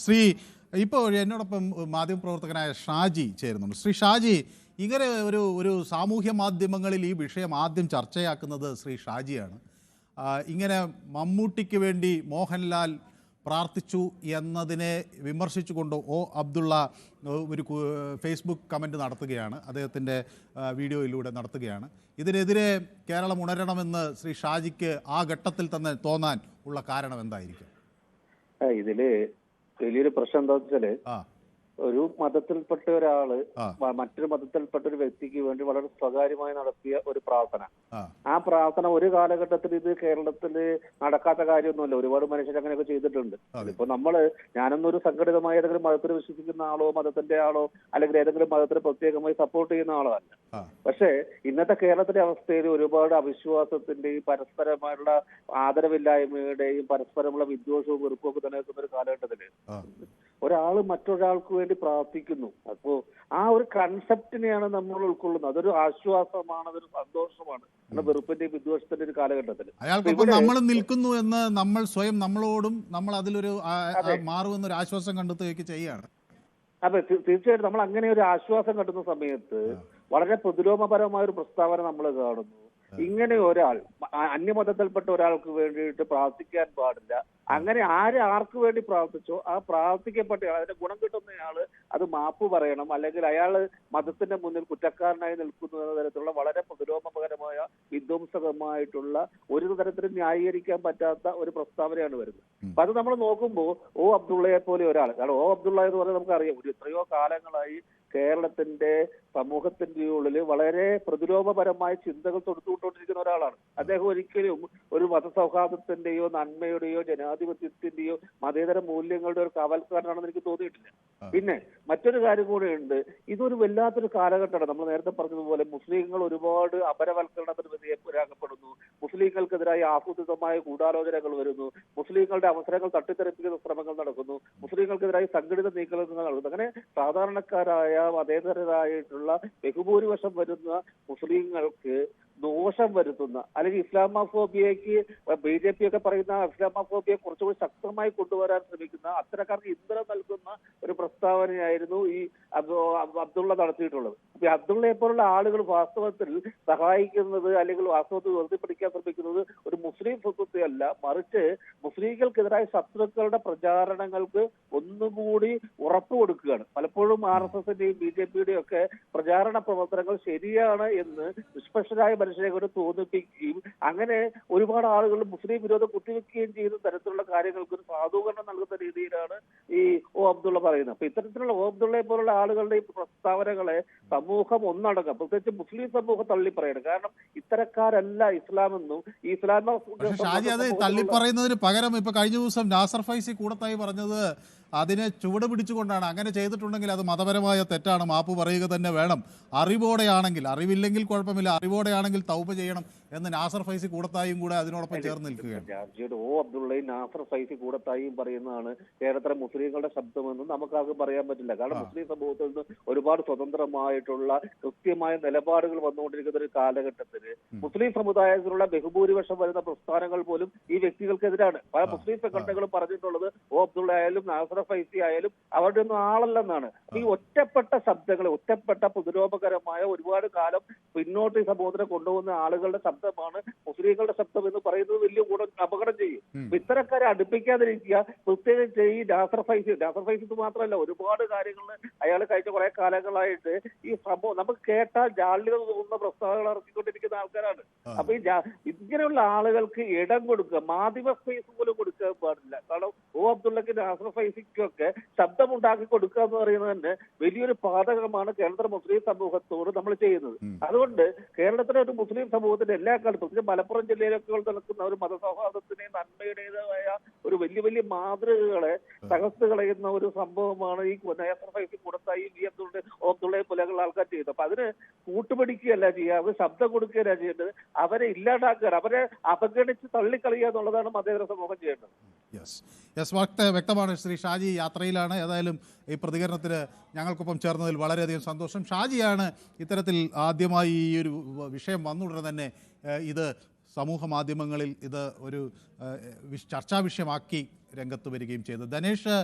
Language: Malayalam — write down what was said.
ശ്രീ ഇപ്പോൾ എന്നോടൊപ്പം മാധ്യമപ്രവർത്തകനായ ഷാജി ചേരുന്നുണ്ട്. ശ്രീ ഷാജി, ഇങ്ങനെ ഒരു സാമൂഹ്യ മാധ്യമങ്ങളിൽ ഈ വിഷയം ആദ്യം ചർച്ചയാക്കുന്നത് ശ്രീ ഷാജിയാണ്. ഇങ്ങനെ മമ്മൂട്ടിക്ക് വേണ്ടി മോഹൻലാൽ പ്രാർത്ഥിച്ചു എന്നതിനെ വിമർശിച്ചുകൊണ്ട് അബ്ദുള്ള ഒരു ഫേസ്ബുക്ക് കമൻറ്റ് നടത്തുകയാണ്, അദ്ദേഹത്തിൻ്റെ വീഡിയോയിലൂടെ നടത്തുകയാണ്. ഇതിനെതിരെ കേരളം ഉണരണമെന്ന് ശ്രീ ഷാജിക്ക് ആ ഘട്ടത്തിൽ തന്നെ തോന്നാൻ ഉള്ള കാരണം എന്തായിരിക്കും? ഇതില് വലിയൊരു പ്രശ്നം എന്താ വെച്ചാല്, ഒരു മതത്തിൽപ്പെട്ട ഒരാള് മറ്റൊരു മതത്തിൽപ്പെട്ട ഒരു വ്യക്തിക്ക് വേണ്ടി വളരെ സ്വകാര്യമായി നടത്തിയ ഒരു പ്രാർത്ഥന. ആ പ്രാർത്ഥന ഒരു കാലഘട്ടത്തിൽ ഇത് കേരളത്തില് നടക്കാത്ത കാര്യമൊന്നുമല്ല. ഒരുപാട് മനുഷ്യർ അങ്ങനെയൊക്കെ ചെയ്തിട്ടുണ്ട്. ഇപ്പൊ ഞാനൊന്നും ഒരു സംഘടിതമായ ഏതെങ്കിലും മതത്തിൽ വിശ്വസിക്കുന്ന ആളോ മതത്തിന്റെ ആളോ അല്ലെങ്കിൽ ഏതെങ്കിലും മതത്തിന് പ്രത്യേകമായി സപ്പോർട്ട് ചെയ്യുന്ന ആളോ അല്ല. പക്ഷേ ഇന്നത്തെ കേരളത്തിലെ അവസ്ഥയിൽ ഒരുപാട് അവിശ്വാസത്തിന്റെയും പരസ്പരമായുള്ള ആദരവില്ലായ്മയുടെയും പരസ്പരമുള്ള വിദ്വേഷവും വെറുപ്പും ഒക്കെ നിലനിൽക്കുന്ന ഒരു കാലഘട്ടത്തില് ഒരാൾ മറ്റൊരാൾക്ക് വേണ്ടി പ്രാർത്ഥിക്കുന്നു. അപ്പോ ആ ഒരു കൺസെപ്റ്റിനെയാണ് നമ്മൾ ഉൾക്കൊള്ളുന്നത്. അതൊരു ആശ്വാസമാണ്, അതൊരു സന്തോഷമാണ്. വെറുപ്പിന്റെയും വിദ്വേഷത്തിന്റെ ഒരു കാലഘട്ടത്തിൽ അയാൾക്കൊപ്പം നമ്മൾ നിൽക്കുന്നു എന്ന് നമ്മൾ സ്വയം നമ്മളോടും നമ്മൾ അതിലൊരു മാറുമെന്നൊരു ആശ്വാസം കണ്ടെത്തുകയൊക്കെ ചെയ്യാണ്. അതെ, തീർച്ചയായിട്ടും നമ്മൾ അങ്ങനെ ഒരു ആശ്വാസം കിട്ടുന്ന സമയത്ത് വളരെ പ്രതിലോമപരമായ ഒരു പ്രസ്താവന നമ്മൾ കാണുന്നു. ഇങ്ങനെ ഒരാൾ അന്യമതത്തിൽപ്പെട്ട ഒരാൾക്ക് വേണ്ടിയിട്ട് പ്രാർത്ഥിക്കാൻ പാടില്ല. അങ്ങനെ ആർക്ക് വേണ്ടി പ്രാർത്ഥിച്ചോ ആ പ്രാർത്ഥിക്കപ്പെട്ട അതിന്റെ ഗുണം കിട്ടുന്നയാള് അത് മാപ്പ് പറയണം, അല്ലെങ്കിൽ അയാള് മതത്തിന്റെ മുന്നിൽ കുറ്റക്കാരനായി നിൽക്കുന്നു എന്ന തരത്തിലുള്ള വളരെ പ്രതിലോമപരമായ വിധ്വംസകമായിട്ടുള്ള ഒരു തരത്തിലും ന്യായീകരിക്കാൻ പറ്റാത്ത ഒരു പ്രസ്താവനയാണ് വരുന്നത്. അപ്പൊ അത് നമ്മൾ നോക്കുമ്പോൾ അബ്ദുള്ളയെ പോലെ ഒരാൾ, കാരണം അബ്ദുള്ള എന്ന് പറഞ്ഞാൽ നമുക്കറിയാം എത്രയോ കാലങ്ങളായി കേരളത്തിന്റെ സമൂഹത്തിന്റെ ഉള്ളിൽ വളരെ പ്രതിലോമപരമായ ചിന്തകൾ തൊടുത്തുകൊണ്ടിരിക്കുന്ന ഒരാളാണ്. അദ്ദേഹം ഒരിക്കലും ഒരു മതസൗഹാർദ്ദത്തിന്റെയോ നന്മയുടെയോ ജനാധിപത്യത്തിന്റെയോ മതേതര മൂല്യങ്ങളുടെ ഒരു കാവൽക്കാരനാണെന്ന് എനിക്ക് തോന്നിയിട്ടില്ല. പിന്നെ മറ്റൊരു കാര്യം കൂടെയുണ്ട്, ഇതൊരു വല്ലാത്തൊരു കാലഘട്ടമാണ്. നമ്മൾ നേരത്തെ പറഞ്ഞതുപോലെ മുസ്ലിങ്ങൾ ഒരുപാട് അപരവൽക്കരണത്തിന് വിധേയരാകപ്പെടുന്നു. മുസ്ലിങ്ങൾക്കെതിരായി ആസൂത്രിതമായ ഗൂഢാലോചനകൾ വരുന്നു. മുസ്ലിങ്ങളുടെ അവസരങ്ങൾ തട്ടിത്തെറിപ്പിക്കുന്ന ശ്രമങ്ങൾ നടക്കുന്നു. മുസ്ലിങ്ങൾക്കെതിരായി സംഘടിത നീക്കങ്ങൾ നടക്കുന്നു. അങ്ങനെ സാധാരണക്കാരായ മതേതരരായിട്ടുള്ള ബഹുഭൂരിപക്ഷം വരുന്ന മുസ്ലിങ്ങൾക്ക് ദോഷം വരുത്തുന്ന, അല്ലെങ്കിൽ ഇസ്ലാമോഫോബിയക്ക് BJP ഒക്കെ പറയുന്ന ഇസ്ലാമോഫോബിയെ കുറച്ചുകൂടി ശക്തമായി കൊണ്ടുവരാൻ ശ്രമിക്കുന്ന അത്തരക്കാർക്ക് ഇന്ധനം നൽകുന്ന ഒരു പ്രസ്താവനയായിരുന്നു ഈ അബ്ദുള്ള നടത്തിയിട്ടുള്ളത്. അപ്പൊ അബ്ദുള്ളയെ പോലുള്ള ആളുകൾ വാസ്തവത്തിൽ സഹായിക്കുന്നത് അല്ലെങ്കിൽ വാസ്തവത്തിൽ ഉയർത്തിപ്പിടിക്കാൻ ശ്രമിക്കുന്നത് ഒരു മുസ്ലിം സ്വത്വത്തെ അല്ല, മറിച്ച് മുസ്ലിങ്ങൾക്കെതിരായ ശത്രുക്കളുടെ പ്രചാരണങ്ങൾക്ക് ഒന്നുകൂടി ഉറപ്പ് കൊടുക്കുകയാണ്. പലപ്പോഴും RSSന്റെയും BJPയുടെയും ഒക്കെ പ്രചാരണ പ്രവർത്തനങ്ങൾ ശരിയാണ് എന്ന് നിഷ്പക്ഷരായ മനുഷ്യരെ കൊണ്ട് തോന്നിപ്പിക്കുകയും അങ്ങനെ ഒരുപാട് ആളുകൾ മുസ്ലിം വിരോധം കുത്തിവെക്കുകയും ചെയ്യുന്ന തരത്തിലുള്ള കാര്യങ്ങൾക്ക് ഒരു സാധൂകരണം നൽകുന്ന രീതിയിലാണ് ഈ അബ്ദുള്ള പറയുന്നത്. അപ്പൊ ഇത്തരത്തിലുള്ള അബ്ദുള്ളയെ പോലുള്ള ആളുകളുടെ ഈ പ്രസ്താവനകളെ സമൂഹം ഒന്നടങ്കം, പ്രത്യേകിച്ച് മുസ്ലിം സമൂഹം തള്ളിപ്പറയണം. കാരണം ഇത്തരക്കാരല്ല ഇസ്ലാമെന്നും ഈ ഷാജി അത് തള്ളിപ്പറയുന്നതിന് പകരം ഇപ്പൊ കഴിഞ്ഞ ദിവസം നാസർ ഫൈസി കൂടത്തായി പറഞ്ഞത് അതിനെ ചുവട് പിടിച്ചുകൊണ്ടാണ്, അങ്ങനെ ചെയ്തിട്ടുണ്ടെങ്കിൽ അത് മതപരമായ തെറ്റാണ്, മാപ്പ് പറയുക തന്നെ വേണം, അറിവോടെയാണെങ്കിൽ, അറിവില്ലെങ്കിൽ കുഴപ്പമില്ല, അറിവോടെയാണെങ്കിൽ തൗബ ചെയ്യണം എന്ന് നാസർ ഫൈസി കൂടത്തായും കൂടെ അതിനോടൊപ്പം ചേർന്ന് നിൽക്കുകയാണ്. അബ്ദുള്ളയും നാസർ ഫൈസി കൂടത്തായും പറയുന്നതാണ് കേരളത്തിലെ മുസ്ലിങ്ങളുടെ ശബ്ദമെന്നും നമുക്കാർക്കും പറയാൻ പറ്റില്ല. കാരണം മുസ്ലിം സമൂഹത്തിൽ നിന്ന് ഒരുപാട് സ്വതന്ത്രമായിട്ടുള്ള കൃത്യമായ നിലപാടുകൾ വന്നുകൊണ്ടിരിക്കുന്ന ഒരു കാലഘട്ടത്തിൽ മുസ്ലിം സമുദായത്തിലുള്ള ബഹുഭൂരിപക്ഷം വരുന്ന പ്രസ്ഥാനങ്ങൾ പോലും ഈ വ്യക്തികൾക്കെതിരാണ്. പല മുസ്ലിം സംഘടനകളും പറഞ്ഞിട്ടുള്ളത് അബ്ദുള്ള ആയാലും നാസർ ഫൈസി ആയാലും അവരുടെ ഒന്നും ആളല്ലെന്നാണ്. ഈ ഒറ്റപ്പെട്ട ശബ്ദങ്ങളെ, ഒറ്റപ്പെട്ട പ്രതിരോധകരമായ ഒരുപാട് കാലം പിന്നോട്ട് ഈ സമൂഹത്തിനെ കൊണ്ടുപോകുന്ന ആളുകളുടെ ശബ്ദമാണ് മുസ്ലിങ്ങളുടെ ശബ്ദം എന്ന് പറയുന്നത് വലിയ അപകടം ചെയ്യും. ഇത്തരക്കാരെ അടുപ്പിക്കാതിരിക്കുക, പ്രത്യേകിച്ച് ഈ നാസർ ഫൈസി മാത്രമല്ല ഒരുപാട് കാര്യങ്ങളിൽ അയാൾ കഴിഞ്ഞ കുറെ കാലങ്ങളായിട്ട് ഈ സംഭവം നമുക്ക് കേട്ടാൽ ജാള്യത തോന്നുന്ന പ്രസ്താവനകൾ ഇറക്കിക്കൊണ്ടിരിക്കുന്ന ആൾക്കാരാണ്. അപ്പൊ ഇങ്ങനെയുള്ള ആളുകൾക്ക് ഇടം കൊടുക്കുക, മാധ്യമ സ്പേസ് പോലും കൊടുക്കാൻ പാടില്ല. കാരണം അബ്ദുള്ളക്ക് നാസർ ഫൈസിക്കൊക്കെ ശബ്ദമുണ്ടാക്കി കൊടുക്കുക എന്ന് പറയുന്നത് തന്നെ വലിയൊരു പാതകമാണ് കേരളത്തിലെ മുസ്ലിം സമൂഹത്തോട് നമ്മൾ ചെയ്യുന്നത്. അതുകൊണ്ട് കേരളത്തിലെ ഒരു മുസ്ലിം സമൂഹത്തിന്റെ എല്ലാ കാലത്തും, പ്രത്യേകിച്ച് മലപ്പുറം ജില്ലയിലൊക്കെ നടക്കുന്ന ഒരു മതസൗഹാർദ്ദത്തിന്റെയും നന്മയുടേതായ ഒരു വലിയ മാതൃകകളെ തകർത്ത് കളയുന്ന ഒരു സംഭവമാണ് ഈ നാസർ ഫൈസി കൂടത്തായി ഈ അബ്ദുള്ളയെ പോലെയുള്ള ആൾക്കാർ ചെയ്യുന്നത്. അപ്പൊ അതിന് കൂട്ടുപിടിക്കുകയല്ല ചെയ്യുക, അവർ ശബ്ദം കൊടുക്കുകയല്ല ചെയ്യേണ്ടത്, അവരെ ഇല്ലാണ്ടാക്കുക, അവരെ അവഗണിച്ച് തള്ളിക്കളയുക എന്നുള്ളതാണ് മതേതര സമൂഹം ചെയ്യേണ്ടത്. വ്യക്തമാണ്. ശ്രീ ഷാജി യാത്രയിലാണ്. ഏതായാലും ഈ പ്രതികരണത്തിന് ഞങ്ങൾക്കൊപ്പം ചേർന്നതിൽ വളരെയധികം സന്തോഷം. ഷാജിയാണ് ഇത്തരത്തിൽ ആദ്യമായി ഈ ഒരു വിഷയം വന്നുടനെ തന്നെ ഇത് സമൂഹ മാധ്യമങ്ങളിൽ ഇത് ഒരു ചർച്ചാ വിഷയമാക്കി രംഗത്ത് വരികയും ചെയ്തത്. ധനേഷ്